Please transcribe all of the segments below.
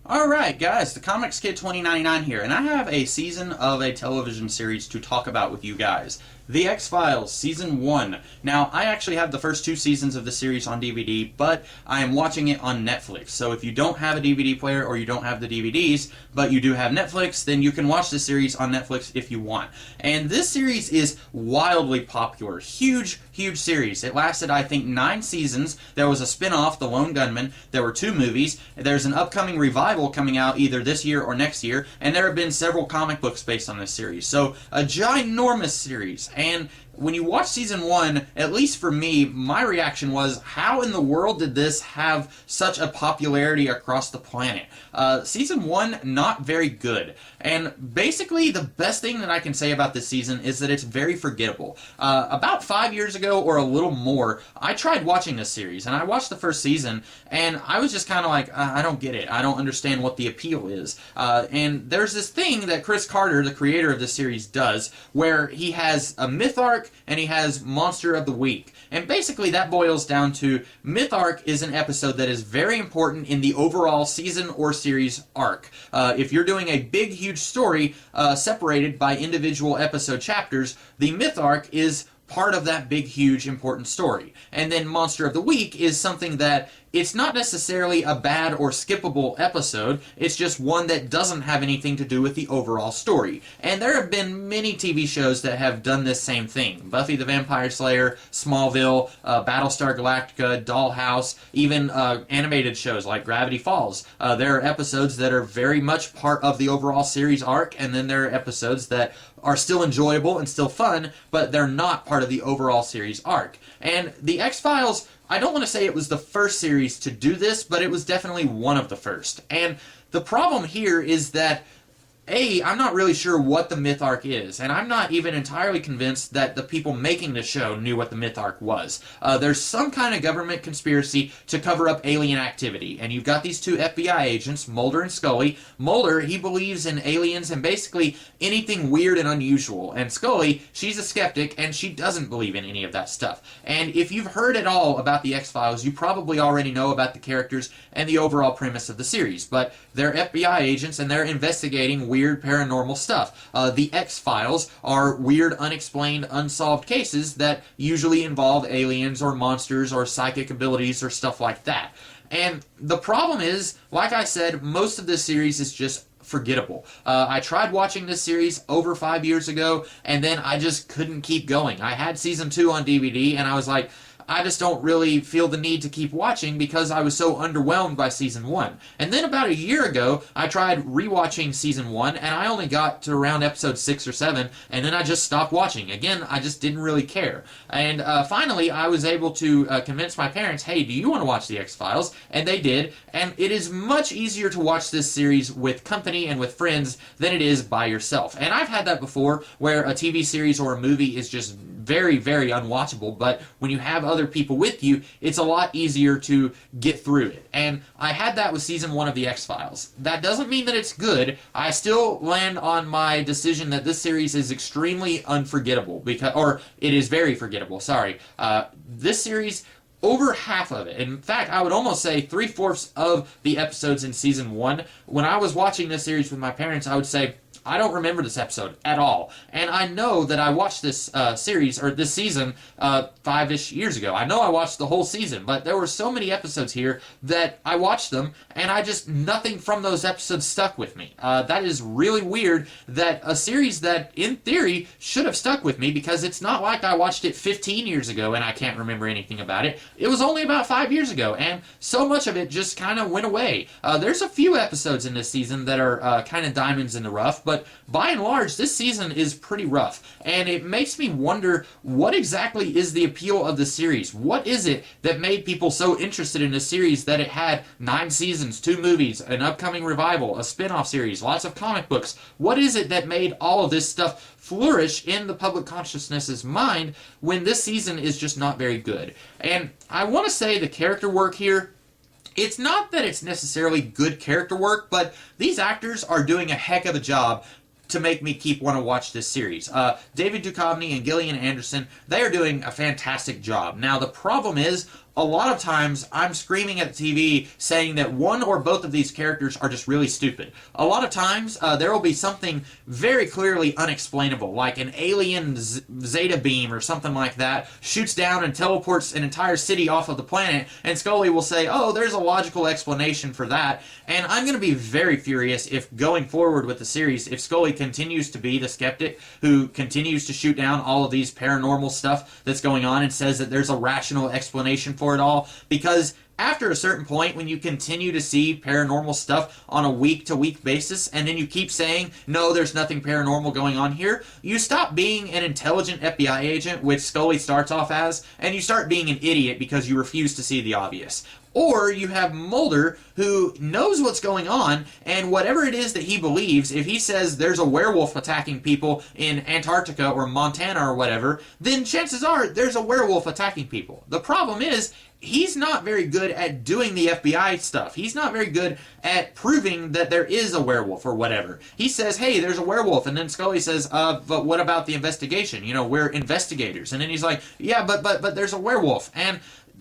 Alright guys, the Comics Kid 2099 here, and I have a season of a television series to talk about with you guys. The X-Files, Season 1. Now, I actually have the first two seasons of the series on DVD, but I am watching it on Netflix. So if you don't have a DVD player or you don't have the DVDs, but you do have Netflix, then you can watch the series on Netflix if you want. And this series is wildly popular. Huge, huge series. It lasted, I think, 9 seasons. There was a spin-off, The Lone Gunman. There were 2 movies. There's an upcoming revival coming out either this year or next year, and there have been several comic books based on this series. So, a ginormous series. And when you watch Season 1, at least for me, my reaction was, how in the world did this have such a popularity across the planet? Season 1, not very good. And basically, the best thing that I can say about this season is that it's very forgettable. About 5 years ago, or a little more, I tried watching this series, and I watched the first season, and I was just kind of like, I don't get it. I don't understand what the appeal is. And there's this thing that Chris Carter, the creator of this series, does, where he has a myth arc, and he has Monster of the Week. And basically that boils down to Myth Arc is an episode that is very important in the overall season or series arc. If you're doing a big, huge story separated by individual episode chapters, the Myth Arc is part of that big, huge, important story. And then Monster of the Week is something that it's not necessarily a bad or skippable episode, it's just one that doesn't have anything to do with the overall story. And there have been many TV shows that have done this same thing. Buffy the Vampire Slayer, Smallville, Battlestar Galactica, Dollhouse, even animated shows like Gravity Falls. There are episodes that are very much part of the overall series arc, and then there are episodes that are still enjoyable and still fun, but they're not part of the overall series arc. And the X-Files, I don't want to say it was the first series to do this, but it was definitely one of the first. And the problem here is that I'm not really sure what the Myth Arc is, and I'm not even entirely convinced that the people making the show knew what the Myth Arc was. There's some kind of government conspiracy to cover up alien activity, and you've got these 2 FBI agents, Mulder and Scully. Mulder, he believes in aliens and basically anything weird and unusual, and Scully, she's a skeptic, and she doesn't believe in any of that stuff. And if you've heard at all about the X-Files, you probably already know about the characters and the overall premise of the series, but they're FBI agents, and they're investigating weird paranormal stuff. The X-Files are weird, unexplained, unsolved cases that usually involve aliens or monsters or psychic abilities or stuff like that. And the problem is, like I said, most of this series is just forgettable. I tried watching this series over 5 years ago, and then I just couldn't keep going. I had Season 2 on DVD, and I was like, I just don't really feel the need to keep watching because I was so underwhelmed by Season 1. And then about a year ago, I tried rewatching Season 1, and I only got to around episode 6 or 7, and then I just stopped watching. Again, I just didn't really care. And finally, I was able to convince my parents, hey, do you want to watch The X-Files? And they did, and it is much easier to watch this series with company and with friends than it is by yourself. And I've had that before, where a TV series or a movie is just very, very unwatchable, but when you have other people with you, it's a lot easier to get through it. And I had that with Season 1 of The X-Files. That doesn't mean that it's good. I still land on my decision that this series is extremely unforgettable, or it is very forgettable, sorry. This series, over half of it, in fact, I would almost say 3/4 of the episodes in Season 1, when I was watching this series with my parents, I would say, I don't remember this episode at all. And I know that I watched this series, or this season, 5-ish years ago. I know I watched the whole season, but there were so many episodes here that I watched them, and nothing from those episodes stuck with me. That is really weird that a series that, in theory, should have stuck with me, because it's not like I watched it 15 years ago and I can't remember anything about it. It was only about 5 years ago, and so much of it just kind of went away. There's a few episodes in this season that are kind of diamonds in the rough, but by and large, this season is pretty rough, and it makes me wonder, what exactly is the appeal of the series? What is it that made people so interested in a series that it had 9 seasons, 2 movies, an upcoming revival, a spin-off series, lots of comic books? What is it that made all of this stuff flourish in the public consciousness's mind when this season is just not very good? And I want to say the character work here, it's not that it's necessarily good character work, but these actors are doing a heck of a job to make me want to watch this series. David Duchovny and Gillian Anderson, they are doing a fantastic job. Now, the problem is, a lot of times I'm screaming at the TV saying that one or both of these characters are just really stupid. A lot of times there will be something very clearly unexplainable, like an alien zeta beam or something like that shoots down and teleports an entire city off of the planet, and Scully will say, oh, there's a logical explanation for that. And I'm going to be very furious if going forward with the series, if Scully continues to be the skeptic who continues to shoot down all of these paranormal stuff that's going on and says that there's a rational explanation for it all, because after a certain point, when you continue to see paranormal stuff on a week-to-week basis, and then you keep saying, no, there's nothing paranormal going on here, you stop being an intelligent FBI agent, which Scully starts off as, and you start being an idiot because you refuse to see the obvious. Or you have Mulder, who knows what's going on, and whatever it is that he believes, if he says there's a werewolf attacking people in Antarctica or Montana or whatever, then chances are there's a werewolf attacking people. The problem is, he's not very good at doing the FBI stuff. He's not very good at proving that there is a werewolf or whatever. He says, hey, there's a werewolf, and then Scully says, but what about the investigation? You know, we're investigators. And then he's like, yeah, but there's a werewolf. And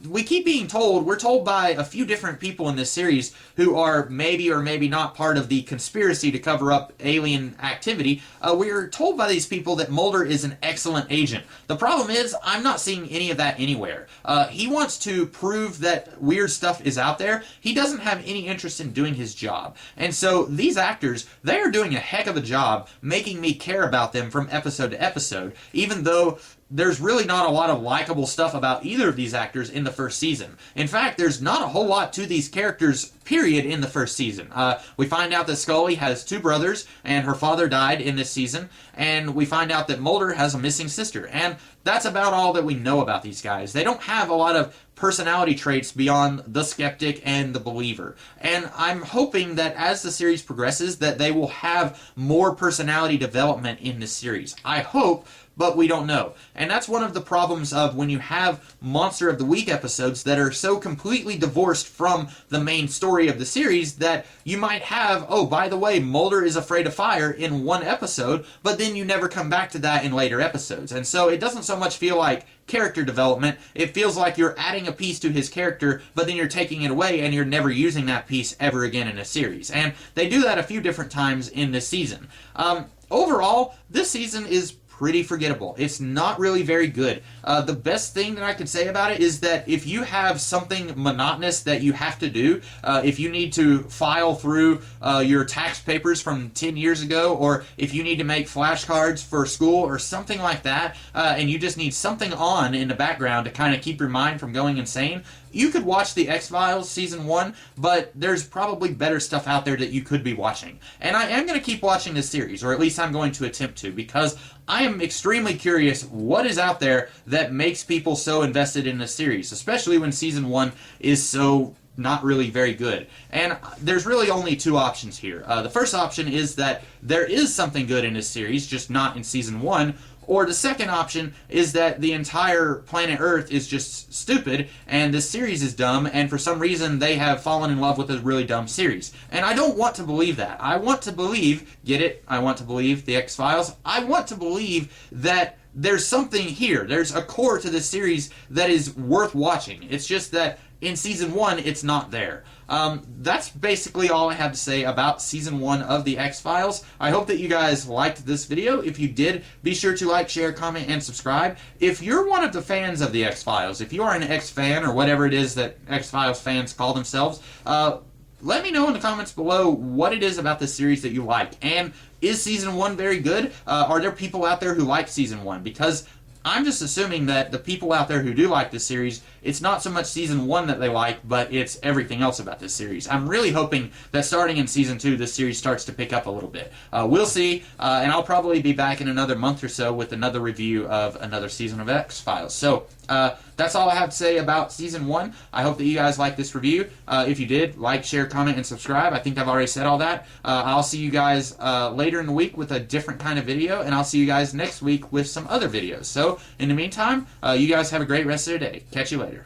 we keep being told, we're told by a few different people in this series who are maybe or maybe not part of the conspiracy to cover up alien activity. We're told by these people that Mulder is an excellent agent. The problem is, I'm not seeing any of that anywhere. He wants to prove that weird stuff is out there. He doesn't have any interest in doing his job. And so these actors, they are doing a heck of a job making me care about them from episode to episode, even though there's really not a lot of likable stuff about either of these actors in the first season. In fact, there's not a whole lot to these characters, period, in the first season. We find out that Scully has two brothers, and her father died in this season, and we find out that Mulder has a missing sister, and that's about all that we know about these guys. They don't have a lot of personality traits beyond the skeptic and the believer. And I'm hoping that as the series progresses, that they will have more personality development in this series. I hope, but we don't know. And that's one of the problems of when you have Monster of the Week episodes that are so completely divorced from the main story of the series that you might have, oh, by the way, Mulder is afraid of fire in one episode, but then you never come back to that in later episodes. And so it doesn't so much feel like character development. It feels like you're adding a piece to his character, but then you're taking it away and you're never using that piece ever again in a series. And they do that a few different times in this season. Overall, this season is pretty forgettable. It's not really very good. The best thing that I could say about it is that if you have something monotonous that you have to do, if you need to file through your tax papers from 10 years ago, or if you need to make flashcards for school or something like that, and you just need something on in the background to kind of keep your mind from going insane, you could watch the X-Files Season 1, but there's probably better stuff out there that you could be watching. And I am going to keep watching this series, or at least I'm going to attempt to, because I am extremely curious what is out there that makes people so invested in this series, especially when Season 1 is so not really very good. And there's really only two options here. The first option is that there is something good in this series, just not in Season 1, or the second option is that the entire planet Earth is just stupid, and this series is dumb, and for some reason they have fallen in love with a really dumb series. And I don't want to believe that. I want to believe, get it? I want to believe the X-Files. I want to believe that there's something here. There's a core to this series that is worth watching. It's just that in Season 1, it's not there. That's basically all I have to say about Season 1 of The X-Files. I hope that you guys liked this video. If you did, be sure to like, share, comment, and subscribe. If you're one of the fans of The X-Files, if you are an X-fan or whatever it is that X-Files fans call themselves, let me know in the comments below what it is about this series that you like. And is Season 1 very good? Are there people out there who like Season 1? Because I'm just assuming that the people out there who do like this series, it's not so much Season 1 that they like, but it's everything else about this series. I'm really hoping that starting in Season 2, this series starts to pick up a little bit. We'll see, and I'll probably be back in another month or so with another review of another season of X-Files. So, that's all I have to say about Season 1. I hope that you guys liked this review. If you did, like, share, comment, and subscribe. I think I've already said all that. I'll see you guys later in the week with a different kind of video, and I'll see you guys next week with some other videos. So, in the meantime, you guys have a great rest of your day. Catch you later.